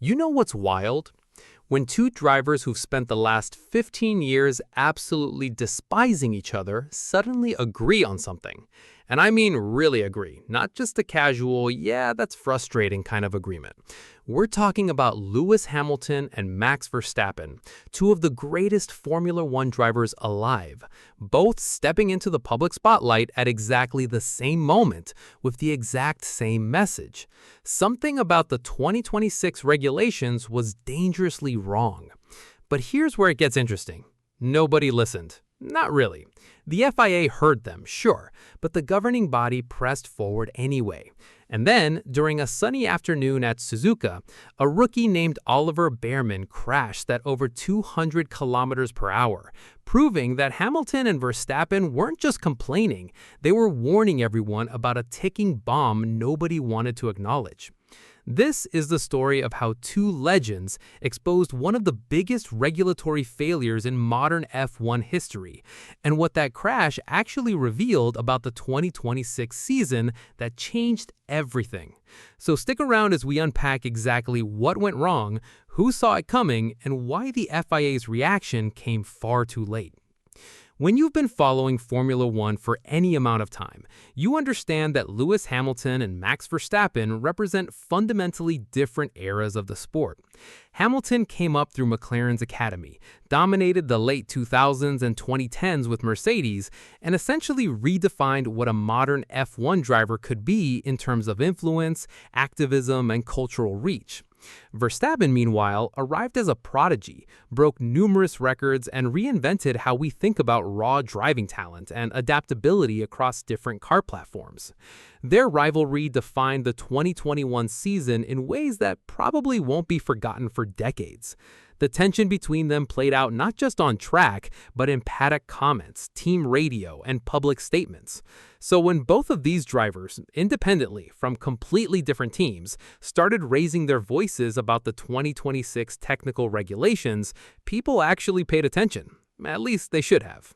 You know what's wild? When two drivers who've spent the last 15 years absolutely despising each other suddenly agree on something. And I mean really agree, not just a casual, yeah, that's frustrating kind of agreement. We're talking about Lewis Hamilton and Max Verstappen, two of the greatest Formula One drivers alive, both stepping into the public spotlight at exactly the same moment with the exact same message. Something about the 2026 regulations was dangerously wrong. But here's where it gets interesting. Nobody listened. Not really. The FIA heard them, sure, but the governing body pressed forward anyway. And then, during a sunny afternoon at Suzuka, a rookie named Oliver Bearman crashed at over 200 kilometers per hour, proving that Hamilton and Verstappen weren't just complaining, they were warning everyone about a ticking bomb nobody wanted to acknowledge. This is the story of how two legends exposed one of the biggest regulatory failures in modern F1 history, and what that crash actually revealed about the 2026 season that changed everything. So stick around as we unpack exactly what went wrong, who saw it coming, and why the FIA's reaction came far too late. When you've been following Formula One for any amount of time, you understand that Lewis Hamilton and Max Verstappen represent fundamentally different eras of the sport. Hamilton came up through McLaren's academy, dominated the late 2000s and 2010s with Mercedes, and essentially redefined what a modern F1 driver could be in terms of influence, activism, and cultural reach. Verstappen, meanwhile, arrived as a prodigy, broke numerous records, and reinvented how we think about raw driving talent and adaptability across different car platforms. Their rivalry defined the 2021 season in ways that probably won't be forgotten for decades. The tension between them played out not just on track, but in paddock comments, team radio, and public statements. So when both of these drivers, independently from completely different teams, started raising their voices about the 2026 technical regulations, people actually paid attention. At least they should have.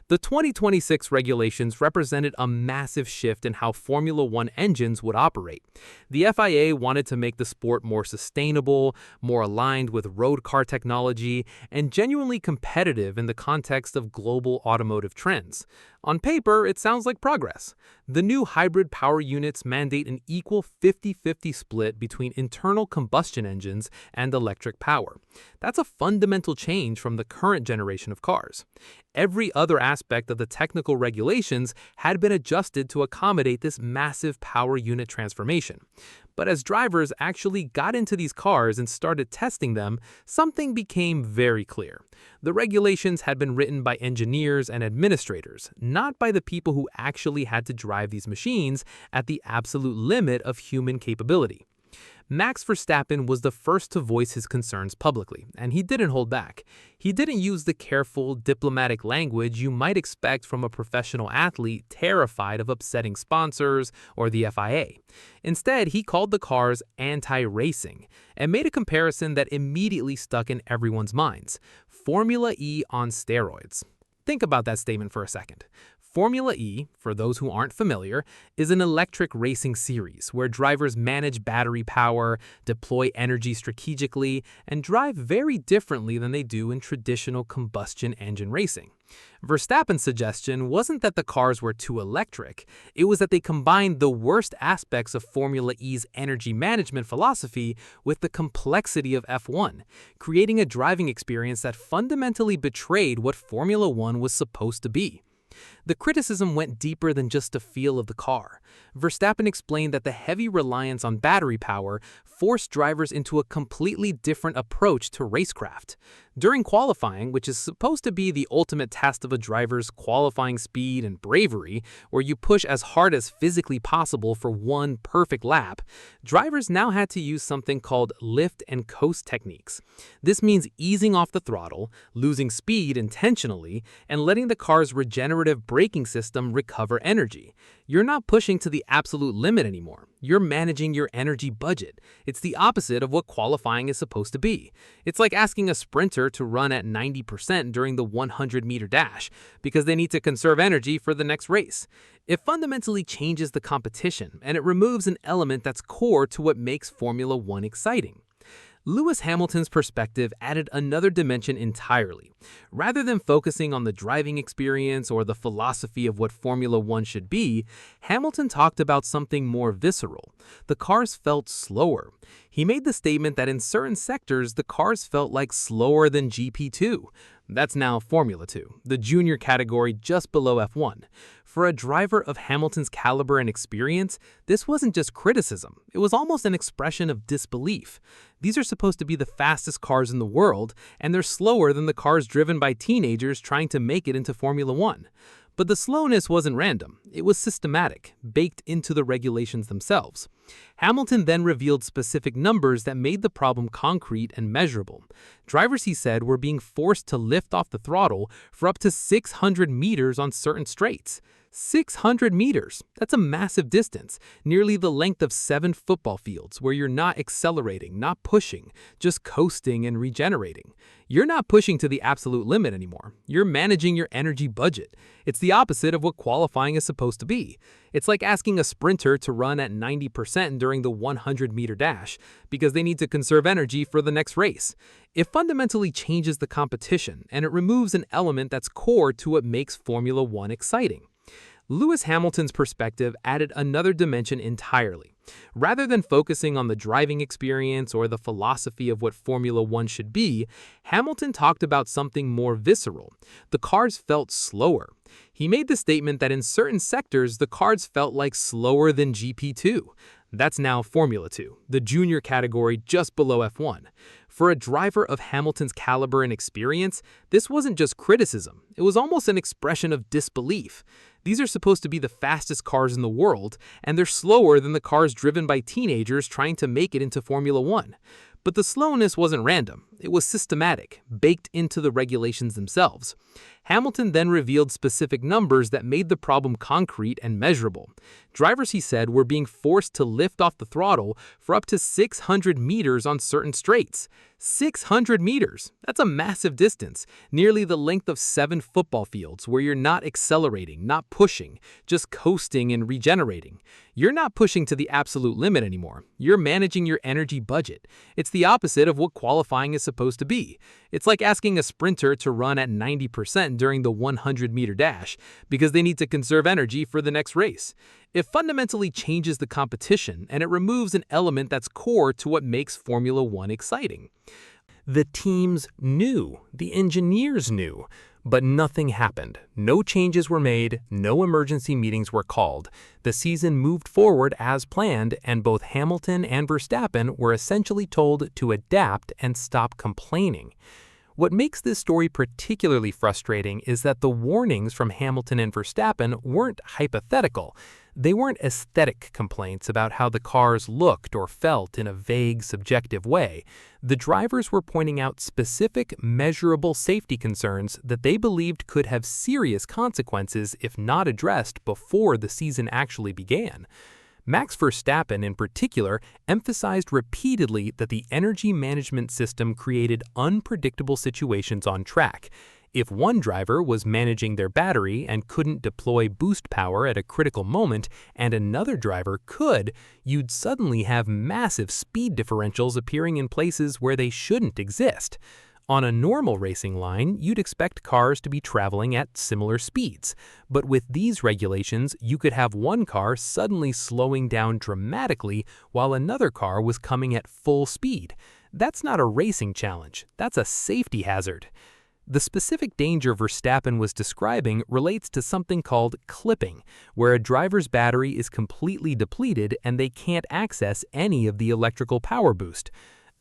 The 2026 regulations represented a massive shift in how Formula One engines would operate. The FIA wanted to make the sport more sustainable, more aligned with road car technology, and genuinely competitive in the context of global automotive trends. On paper, it sounds like progress. The new hybrid power units mandate an equal 50-50 split between internal combustion engines and electric power. That's a fundamental change from the current generation of cars. Every other aspect of the technical regulations had been adjusted to accommodate this massive power unit transformation. But as drivers actually got into these cars and started testing them, something became very clear. The regulations had been written by engineers and administrators, not by the people who actually had to drive these machines at the absolute limit of human capability. Max Verstappen was the first to voice his concerns publicly, and he didn't hold back. He didn't use the careful, diplomatic language you might expect from a professional athlete terrified of upsetting sponsors or the FIA. Instead, he called the cars anti-racing and made a comparison that immediately stuck in everyone's minds: Formula E on steroids. Think about that statement for a second. Formula E, for those who aren't familiar, is an electric racing series where drivers manage battery power, deploy energy strategically, and drive very differently than they do in traditional combustion engine racing. Verstappen's suggestion wasn't that the cars were too electric, it was that they combined the worst aspects of Formula E's energy management philosophy with the complexity of F1, creating a driving experience that fundamentally betrayed what Formula One was supposed to be. The criticism went deeper than just the feel of the car. Verstappen explained that the heavy reliance on battery power forced drivers into a completely different approach to racecraft. During qualifying, which is supposed to be the ultimate test of a driver's qualifying speed and bravery, where you push as hard as physically possible for one perfect lap, drivers now had to use something called lift and coast techniques. This means easing off the throttle, losing speed intentionally, and letting the car's regenerative braking system recover energy. You're not pushing to the absolute limit anymore. You're managing your energy budget. It's the opposite of what qualifying is supposed to be. It's like asking a sprinter to run at 90% during the 100-meter dash because they need to conserve energy for the next race. It fundamentally changes the competition, and it removes an element that's core to what makes Formula One exciting. Lewis Hamilton's perspective added another dimension entirely. Rather than focusing on the driving experience or the philosophy of what Formula One should be, Hamilton talked about something more visceral. The cars felt slower. He made the statement that in certain sectors, the cars felt like slower than GP2. That's now Formula 2, the junior category just below F1. For a driver of Hamilton's caliber and experience, this wasn't just criticism, it was almost an expression of disbelief. These are supposed to be the fastest cars in the world, and they're slower than the cars driven by teenagers trying to make it into Formula One. But the slowness wasn't random, it was systematic, baked into the regulations themselves. Hamilton then revealed specific numbers that made the problem concrete and measurable. Drivers, he said, were being forced to lift off the throttle for up to 600 meters on certain straights. 600 meters! That's a massive distance, nearly the length of 7 football fields, where you're not accelerating, not pushing, just coasting and regenerating. You're not pushing to the absolute limit anymore. You're managing your energy budget. It's the opposite of what qualifying is supposed to be. It's like asking a sprinter to run at 90% during the 100-meter dash because they need to conserve energy for the next race. It fundamentally changes the competition, and it removes an element that's core to what makes Formula One exciting. Lewis Hamilton's perspective added another dimension entirely. Rather than focusing on the driving experience or the philosophy of what Formula One should be, Hamilton talked about something more visceral. The cars felt slower. He made the statement that in certain sectors, the cars felt like slower than GP2. That's now Formula 2, the junior category just below F1. For a driver of Hamilton's caliber and experience, this wasn't just criticism, it was almost an expression of disbelief. These are supposed to be the fastest cars in the world, and they're slower than the cars driven by teenagers trying to make it into Formula One. But the slowness wasn't random, it was systematic, baked into the regulations themselves. Hamilton then revealed specific numbers that made the problem concrete and measurable. Drivers, he said, were being forced to lift off the throttle for up to 600 meters on certain straights. 600 meters! That's a massive distance, nearly the length of 7 football fields, where you're not accelerating, not pushing, just coasting and regenerating. You're not pushing to the absolute limit anymore. You're managing your energy budget. It's the opposite of what qualifying is supposed to be. It's like asking a sprinter to run at 90% during the 100-meter dash because they need to conserve energy for the next race. It fundamentally changes the competition, and it removes an element that's core to what makes Formula One exciting. The teams knew, the engineers knew, but nothing happened. No changes were made, no emergency meetings were called. The season moved forward as planned, and both Hamilton and Verstappen were essentially told to adapt and stop complaining. What makes this story particularly frustrating is that the warnings from Hamilton and Verstappen weren't hypothetical. They weren't aesthetic complaints about how the cars looked or felt in a vague, subjective way. The drivers were pointing out specific, measurable safety concerns that they believed could have serious consequences if not addressed before the season actually began. Max Verstappen, in particular, emphasized repeatedly that the energy management system created unpredictable situations on track. If one driver was managing their battery and couldn't deploy boost power at a critical moment, and another driver could, you'd suddenly have massive speed differentials appearing in places where they shouldn't exist. On a normal racing line, you'd expect cars to be traveling at similar speeds. But with these regulations, you could have one car suddenly slowing down dramatically while another car was coming at full speed. That's not a racing challenge, that's a safety hazard. The specific danger Verstappen was describing relates to something called clipping, where a driver's battery is completely depleted and they can't access any of the electrical power boost.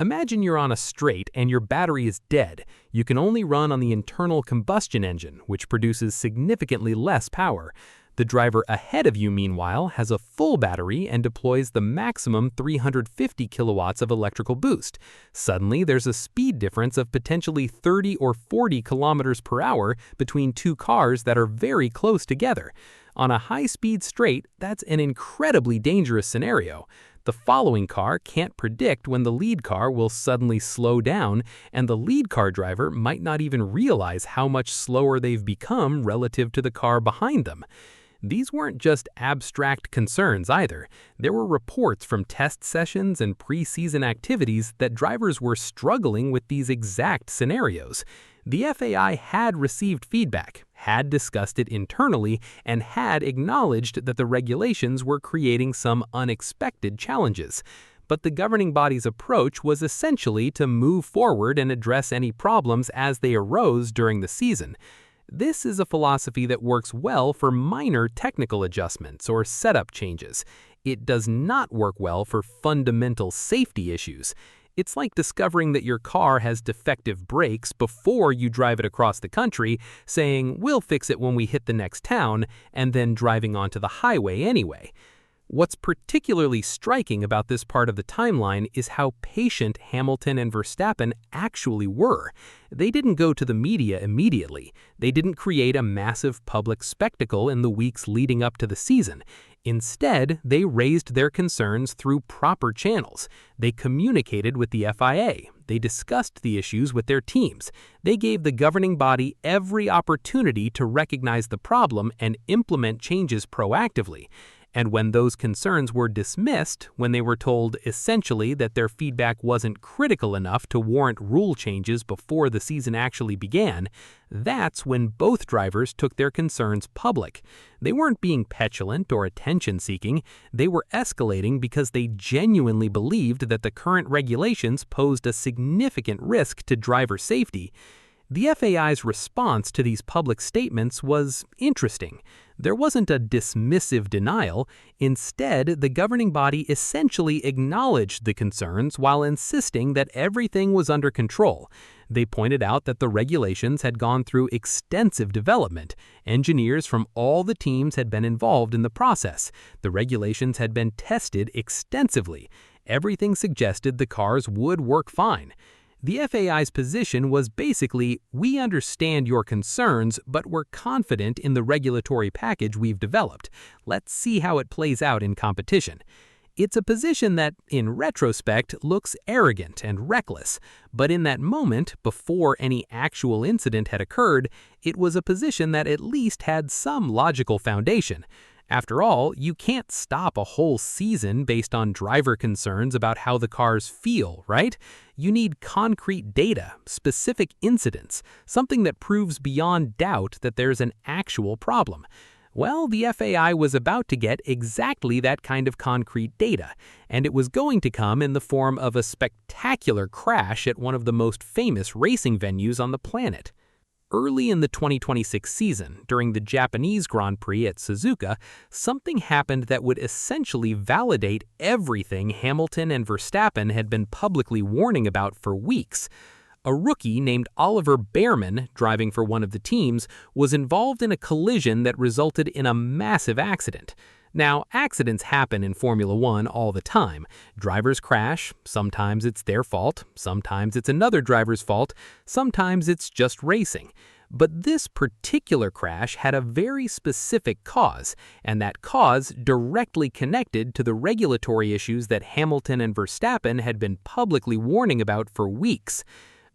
Imagine you're on a straight and your battery is dead. You can only run on the internal combustion engine, which produces significantly less power. The driver ahead of you, meanwhile, has a full battery and deploys the maximum 350 kilowatts of electrical boost. Suddenly, there's a speed difference of potentially 30 or 40 kilometers per hour between two cars that are very close together. On a high-speed straight, that's an incredibly dangerous scenario. The following car can't predict when the lead car will suddenly slow down, and the lead car driver might not even realize how much slower they've become relative to the car behind them. These weren't just abstract concerns either. There were reports from test sessions and pre-season activities that drivers were struggling with these exact scenarios. The FAI had received feedback, had discussed it internally, and had acknowledged that the regulations were creating some unexpected challenges. But the governing body's approach was essentially to move forward and address any problems as they arose during the season. This is a philosophy that works well for minor technical adjustments or setup changes. It does not work well for fundamental safety issues. It's like discovering that your car has defective brakes before you drive it across the country, saying, "We'll fix it when we hit the next town," and then driving onto the highway anyway. What's particularly striking about this part of the timeline is how patient Hamilton and Verstappen actually were. They didn't go to the media immediately. They didn't create a massive public spectacle in the weeks leading up to the season. Instead, they raised their concerns through proper channels. They communicated with the FIA. They discussed the issues with their teams. They gave the governing body every opportunity to recognize the problem and implement changes proactively. And when those concerns were dismissed, when they were told essentially that their feedback wasn't critical enough to warrant rule changes before the season actually began, that's when both drivers took their concerns public. They weren't being petulant or attention-seeking. They were escalating because they genuinely believed that the current regulations posed a significant risk to driver safety. The FAI's response to these public statements was interesting. There wasn't a dismissive denial. Instead, the governing body essentially acknowledged the concerns while insisting that everything was under control. They pointed out that the regulations had gone through extensive development. Engineers from all the teams had been involved in the process. The regulations had been tested extensively. Everything suggested the cars would work fine. The FAI's position was basically, "We understand your concerns, but we're confident in the regulatory package we've developed. Let's see how it plays out in competition." It's a position that, in retrospect, looks arrogant and reckless, but in that moment, before any actual incident had occurred, it was a position that at least had some logical foundation. After all, you can't stop a whole season based on driver concerns about how the cars feel, right? You need concrete data, specific incidents, something that proves beyond doubt that there's an actual problem. Well, the FAI was about to get exactly that kind of concrete data, and it was going to come in the form of a spectacular crash at one of the most famous racing venues on the planet. Early in the 2026 season, during the Japanese Grand Prix at Suzuka, something happened that would essentially validate everything Hamilton and Verstappen had been publicly warning about for weeks. A rookie named Oliver Bearman, driving for one of the teams, was involved in a collision that resulted in a massive accident. Now, accidents happen in Formula One all the time. Drivers crash. Sometimes it's their fault. Sometimes it's another driver's fault. Sometimes it's just racing. But this particular crash had a very specific cause, and that cause directly connected to the regulatory issues that Hamilton and Verstappen had been publicly warning about for weeks.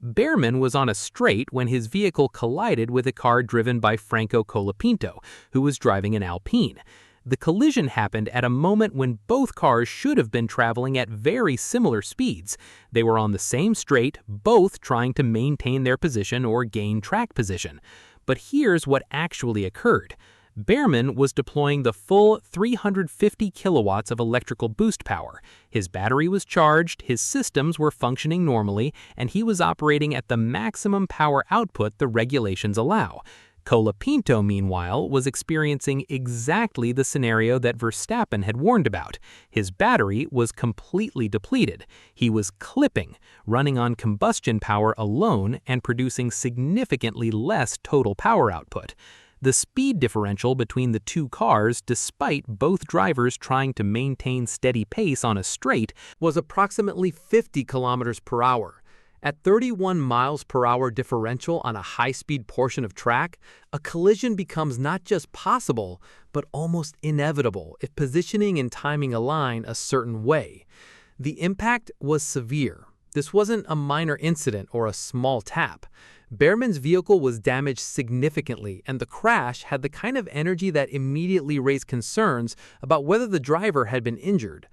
Bearman was on a straight when his vehicle collided with a car driven by Franco Colapinto, who was driving an Alpine. The collision happened at a moment when both cars should have been traveling at very similar speeds. They were on the same straight, both trying to maintain their position or gain track position. But here's what actually occurred. Bearman was deploying the full 350 kilowatts of electrical boost power. His battery was charged, his systems were functioning normally, and he was operating at the maximum power output the regulations allow. Colapinto, meanwhile, was experiencing exactly the scenario that Verstappen had warned about. His battery was completely depleted. He was clipping, running on combustion power alone and producing significantly less total power output. The speed differential between the two cars, despite both drivers trying to maintain steady pace on a straight, was approximately 50 kilometers per hour. At 31 miles per hour differential on a high-speed portion of track, a collision becomes not just possible, but almost inevitable if positioning and timing align a certain way. The impact was severe. This wasn't a minor incident or a small tap. Bearman's vehicle was damaged significantly, and the crash had the kind of energy that immediately raised concerns about whether the driver had been injured.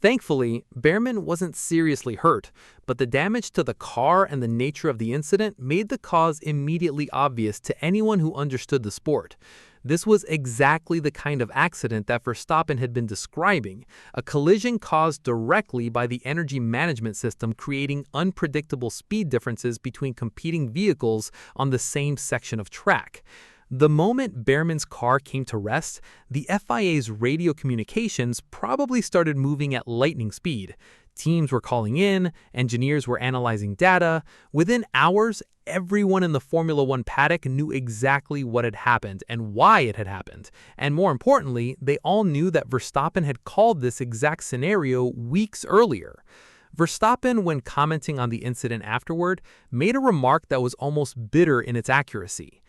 Thankfully, Bearman wasn't seriously hurt, but the damage to the car and the nature of the incident made the cause immediately obvious to anyone who understood the sport. This was exactly the kind of accident that Verstappen had been describing, a collision caused directly by the energy management system creating unpredictable speed differences between competing vehicles on the same section of track. The moment Bearman's car came to rest, the FIA's radio communications probably started moving at lightning speed. Teams were calling in, engineers were analyzing data. Within hours, everyone in the Formula One paddock knew exactly what had happened and why it had happened. And more importantly, they all knew that Verstappen had called this exact scenario weeks earlier. Verstappen, when commenting on the incident afterward, made a remark that was almost bitter in its accuracy.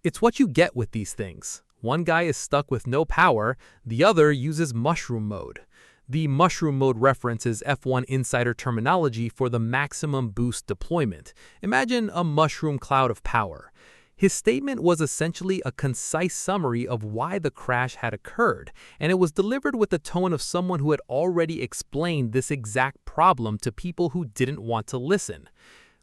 It's what you get with these things. One guy is stuck with no power, the other uses mushroom mode. The mushroom mode reference is F1 insider terminology for the maximum boost deployment. Imagine a mushroom cloud of power. His statement was essentially a concise summary of why the crash had occurred, and it was delivered with the tone of someone who had already explained this exact problem to people who didn't want to listen.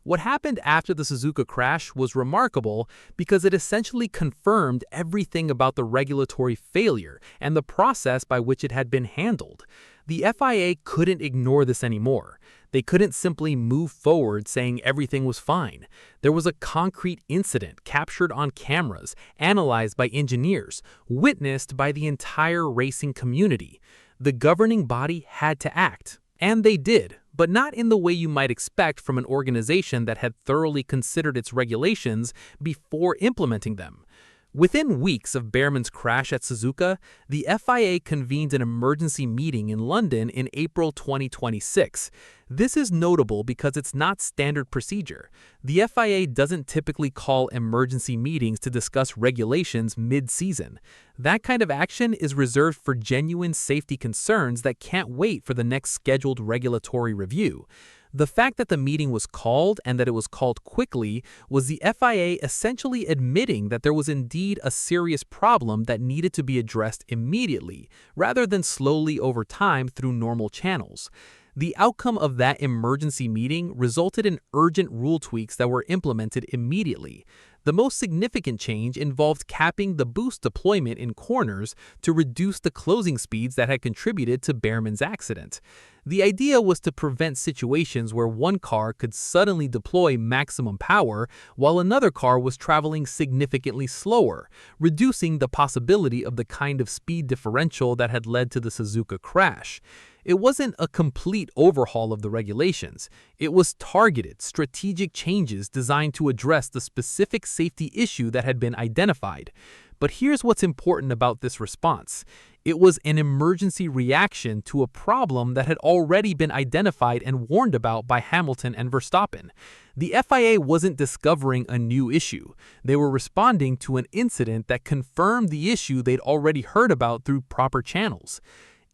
What happened after the Suzuka crash was remarkable because it essentially confirmed everything about the regulatory failure and the process by which it had been handled. The FIA couldn't ignore this anymore. They couldn't simply move forward saying everything was fine. There was a concrete incident captured on cameras, analyzed by engineers, witnessed by the entire racing community. The governing body had to act, and they did. But not in the way you might expect from an organization that had thoroughly considered its regulations before implementing them. Within weeks of Bearman's crash at Suzuka, the FIA convened an emergency meeting in London in April 2026. This is notable because it's not standard procedure. The FIA doesn't typically call emergency meetings to discuss regulations mid-season. That kind of action is reserved for genuine safety concerns that can't wait for the next scheduled regulatory review. The fact that the meeting was called and that it was called quickly was the FIA essentially admitting that there was indeed a serious problem that needed to be addressed immediately, rather than slowly over time through normal channels. The outcome of that emergency meeting resulted in urgent rule tweaks that were implemented immediately. The most significant change involved capping the boost deployment in corners to reduce the closing speeds that had contributed to Bearman's accident. The idea was to prevent situations where one car could suddenly deploy maximum power while another car was traveling significantly slower, reducing the possibility of the kind of speed differential that had led to the Suzuka crash. It wasn't a complete overhaul of the regulations. It was targeted, strategic changes designed to address the specific safety issue that had been identified. But here's what's important about this response. It was an emergency reaction to a problem that had already been identified and warned about by Hamilton and Verstappen. The FIA wasn't discovering a new issue. They were responding to an incident that confirmed the issue they'd already heard about through proper channels.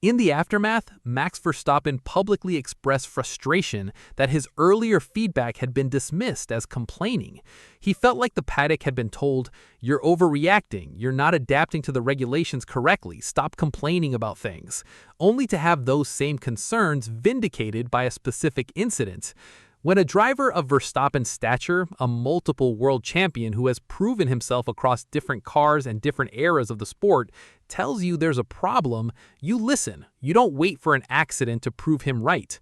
In the aftermath, Max Verstappen publicly expressed frustration that his earlier feedback had been dismissed as complaining. He felt like the paddock had been told, "You're overreacting, you're not adapting to the regulations correctly, stop complaining about things," only to have those same concerns vindicated by a specific incident. When a driver of Verstappen's stature, a multiple world champion who has proven himself across different cars and different eras of the sport, tells you there's a problem, you listen. You don't wait for an accident to prove him right.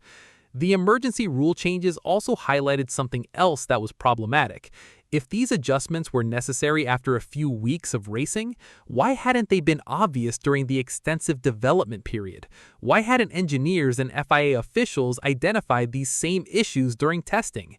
The emergency rule changes also highlighted something else that was problematic. If these adjustments were necessary after a few weeks of racing, why hadn't they been obvious during the extensive development period? Why hadn't engineers and FIA officials identified these same issues during testing?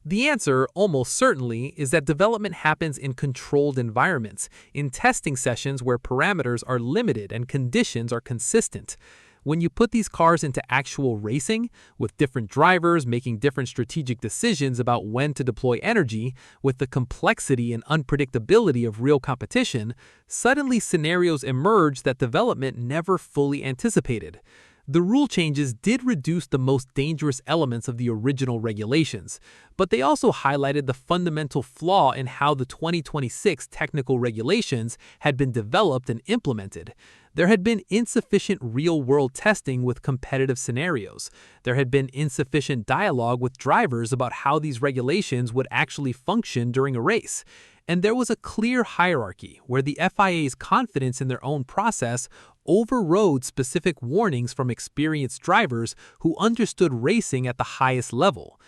The answer, almost certainly, is that development happens in controlled environments, in testing sessions where parameters are limited and conditions are consistent. When you put these cars into actual racing, with different drivers making different strategic decisions about when to deploy energy, with the complexity and unpredictability of real competition, suddenly scenarios emerge that development never fully anticipated. The rule changes did reduce the most dangerous elements of the original regulations, but they also highlighted the fundamental flaw in how the 2026 technical regulations had been developed and implemented. There had been insufficient real-world testing with competitive scenarios. There had been insufficient dialogue with drivers about how these regulations would actually function during a race. And there was a clear hierarchy where the FIA's confidence in their own process overrode specific warnings from experienced drivers who understood racing at the highest level.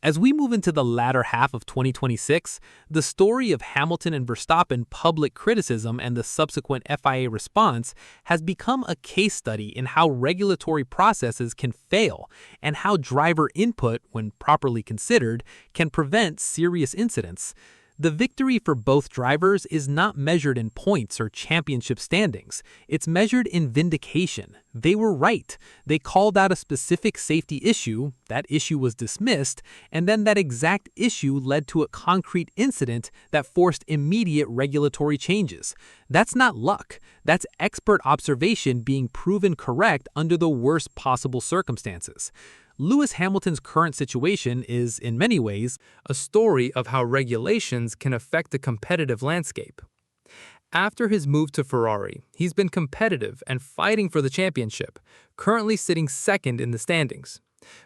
As we move into the latter half of 2026, the story of Hamilton and Verstappen public criticism and the subsequent FIA response has become a case study in how regulatory processes can fail and how driver input, when properly considered, can prevent serious incidents. The victory for both drivers is not measured in points or championship standings. It's measured in vindication. They were right. They called out a specific safety issue, that issue was dismissed, and then that exact issue led to a concrete incident that forced immediate regulatory changes. That's not luck. That's expert observation being proven correct under the worst possible circumstances. Lewis Hamilton's current situation is, in many ways, a story of how regulations can affect the competitive landscape. After his move to Ferrari, he's been competitive and fighting for the championship, currently sitting second in the standings.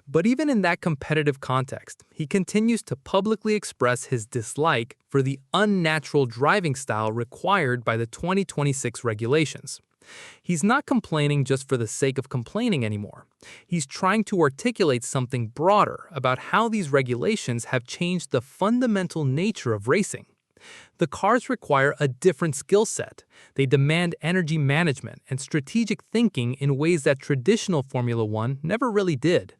But even in that competitive context, he continues to publicly express his dislike for the unnatural driving style required by the 2026 regulations. He's not complaining just for the sake of complaining anymore. He's trying to articulate something broader about how these regulations have changed the fundamental nature of racing. The cars require a different skill set. They demand energy management and strategic thinking in ways that traditional Formula One never really did.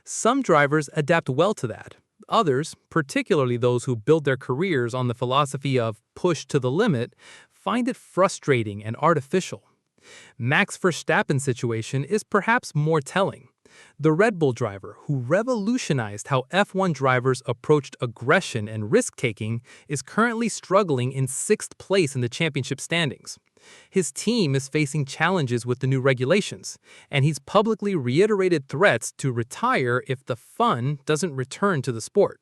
Some drivers adapt well to that. Others, particularly those who build their careers on the philosophy of push to the limit, find it frustrating and artificial. Max Verstappen's situation is perhaps more telling. The Red Bull driver, who revolutionized how F1 drivers approached aggression and risk-taking, is currently struggling in 6th place in the championship standings. His team is facing challenges with the new regulations, and he's publicly reiterated threats to retire if the fun doesn't return to the sport.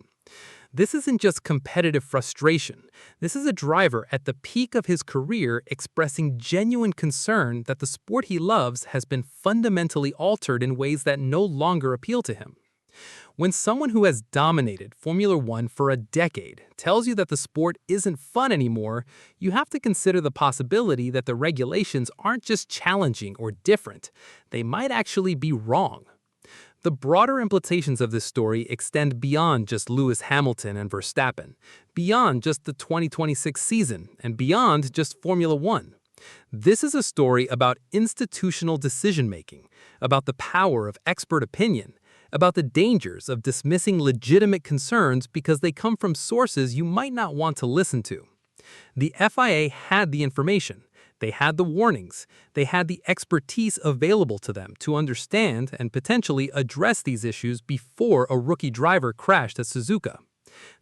This isn't just competitive frustration. This is a driver at the peak of his career expressing genuine concern that the sport he loves has been fundamentally altered in ways that no longer appeal to him. When someone who has dominated Formula One for a decade tells you that the sport isn't fun anymore, you have to consider the possibility that the regulations aren't just challenging or different. They might actually be wrong. The broader implications of this story extend beyond just Lewis Hamilton and Verstappen, beyond just the 2026 season, and beyond just Formula One. This is a story about institutional decision-making, about the power of expert opinion, about the dangers of dismissing legitimate concerns because they come from sources you might not want to listen to. The FIA had the information. They had the warnings. They had the expertise available to them to understand and potentially address these issues before a rookie driver crashed at Suzuka.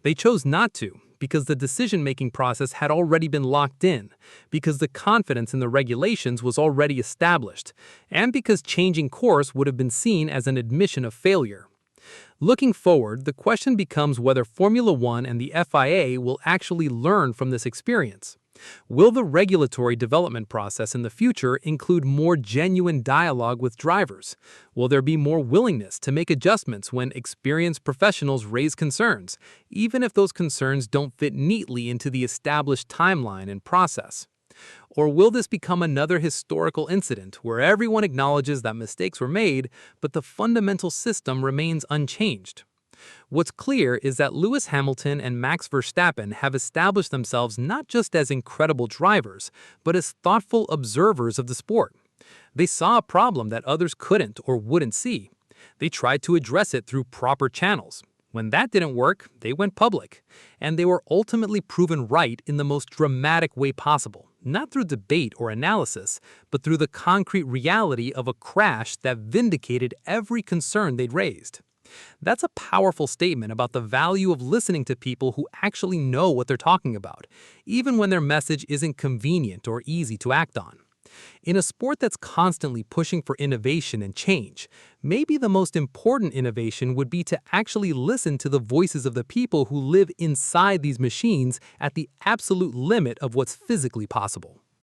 They chose not to because the decision-making process had already been locked in, because the confidence in the regulations was already established, and because changing course would have been seen as an admission of failure. Looking forward, the question becomes whether Formula One and the FIA will actually learn from this experience. Will the regulatory development process in the future include more genuine dialogue with drivers? Will there be more willingness to make adjustments when experienced professionals raise concerns, even if those concerns don't fit neatly into the established timeline and process? Or will this become another historical incident where everyone acknowledges that mistakes were made, but the fundamental system remains unchanged? What's clear is that Lewis Hamilton and Max Verstappen have established themselves not just as incredible drivers, but as thoughtful observers of the sport. They saw a problem that others couldn't or wouldn't see. They tried to address it through proper channels. When that didn't work, they went public. And they were ultimately proven right in the most dramatic way possible, not through debate or analysis, but through the concrete reality of a crash that vindicated every concern they'd raised. That's a powerful statement about the value of listening to people who actually know what they're talking about, even when their message isn't convenient or easy to act on. In a sport that's constantly pushing for innovation and change, maybe the most important innovation would be to actually listen to the voices of the people who live inside these machines at the absolute limit of what's physically possible.